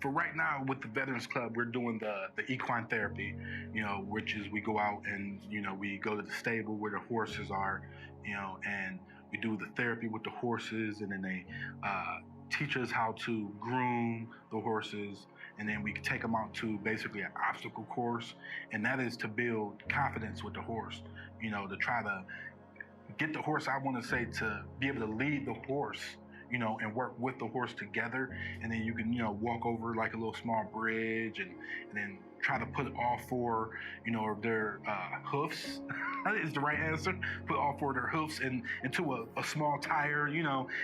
for right now with the Veterans Club, we're doing the equine therapy, which is we go out and, we go to the stable where the horses are, and we do the therapy with the horses, and then they teach us how to groom the horses, and then we take them out to basically an obstacle course, and that is to build confidence with the horse, to try to get the horse, I want to say, to be able to lead the horse, and work with the horse together. And then you can, walk over like a little small bridge and then try to put all four, of their hoofs, is the right answer, put all four of their hoofs into a small tire,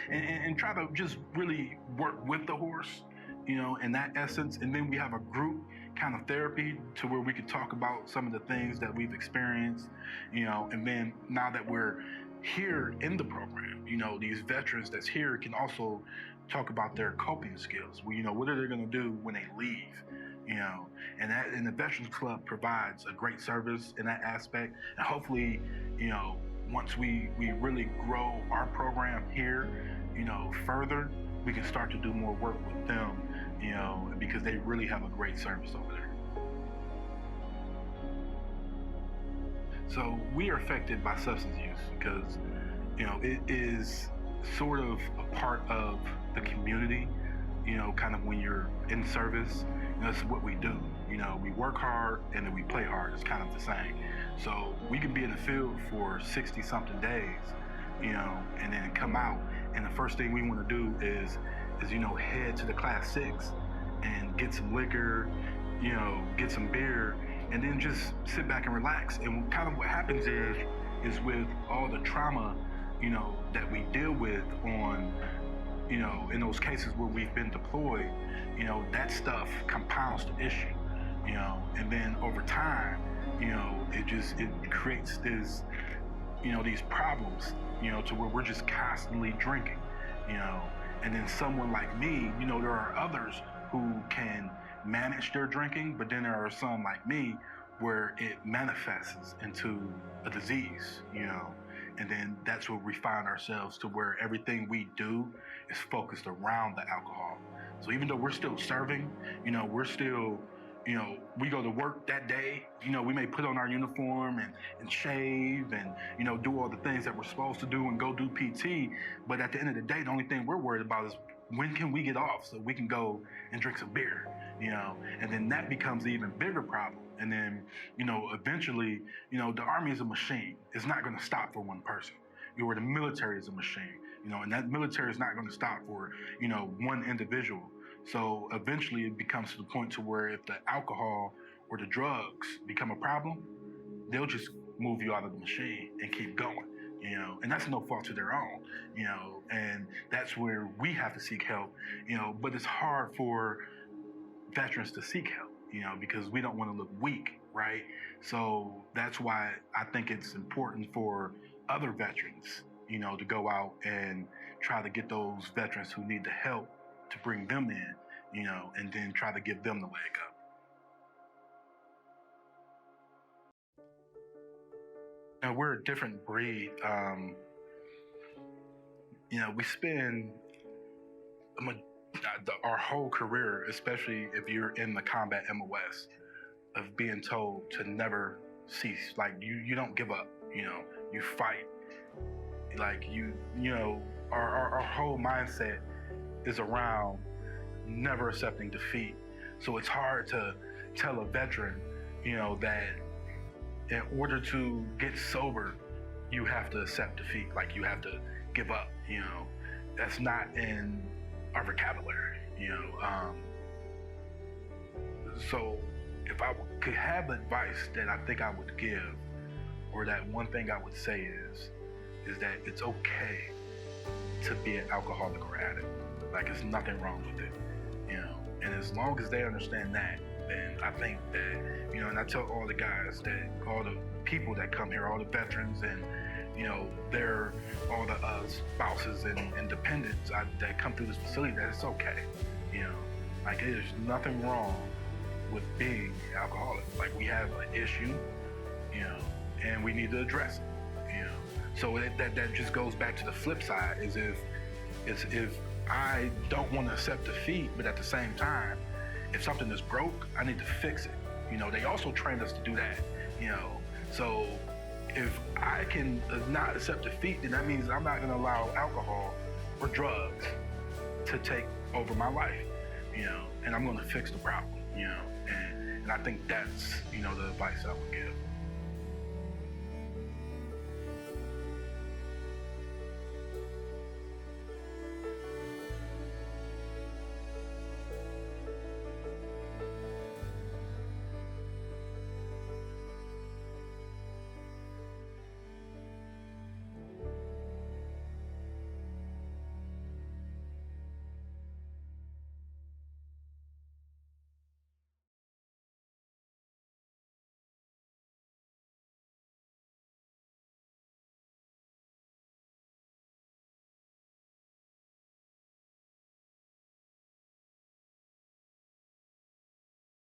and try to just really work with the horse, in that essence. And then we have a group kind of therapy to where we could talk about some of the things that we've experienced, and then now that we're here in the program, these veterans that's here can also talk about their coping skills. What are they going to do when they leave? And the Veterans Club provides a great service in that aspect. And hopefully, once we really grow our program here, further, we can start to do more work with them, because they really have a great service over there. So we are affected by substance use because, it is sort of a part of the community, kind of when you're in service. That's what we do. We work hard and then we play hard. It's kind of the same. So we can be in the field for 60 something days, and then come out. And the first thing we want to do is head to the Class 6 and get some liquor, get some beer, and then just sit back and relax. And kind of what happens is with all the trauma, that we deal with on, in those cases where we've been deployed, that stuff compounds the issue, and then over time, it creates this, these problems, to where we're just constantly drinking, and then someone like me, there are others who can manage their drinking, but then there are some like me where it manifests into a disease, and then that's where we find ourselves to where everything we do is focused around the alcohol. So even though we're still serving, we're still, we go to work that day, we may put on our uniform and shave and, do all the things that we're supposed to do and go do PT. But at the end of the day, the only thing we're worried about is when can we get off so we can go and drink some beer, and then that becomes an even bigger problem. And then, eventually, the Army is a machine. It's not going to stop for one person. Or the military is a machine, and that military is not going to stop for, one individual. So eventually it becomes to the point to where if the alcohol or the drugs become a problem, they'll just move you out of the machine and keep going. And that's no fault to their own, and that's where we have to seek help, but it's hard for veterans to seek help, because we don't want to look weak, right? So that's why I think it's important for other veterans, to go out and try to get those veterans who need the help to bring them in, and then try to give them the leg up. We're a different breed. We spend our whole career, especially if you're in the combat MOS, of being told to never cease. Like you don't give up. You fight. Like our whole mindset is around never accepting defeat. So it's hard to tell a veteran, that in order to get sober, you have to accept defeat. Like you have to give up, that's not in our vocabulary, So if I could have advice that I think I would give, or that one thing I would say is that it's okay to be an alcoholic or addict. Like there's nothing wrong with it, and as long as they understand that, then I think that, and I tell all the guys that, all the people that come here, all the veterans and, they're all the spouses and dependents that come through this facility, that it's okay. Like there's nothing wrong with being alcoholic. Like we have an issue, and we need to address it. So that just goes back to the flip side, is if I don't want to accept defeat, but at the same time, If something is broke, I need to fix it. They also trained us to do that. So if I can not accept defeat, then that means I'm not going to allow alcohol or drugs to take over my life, and I'm going to fix the problem, and I think that's, the advice I would give.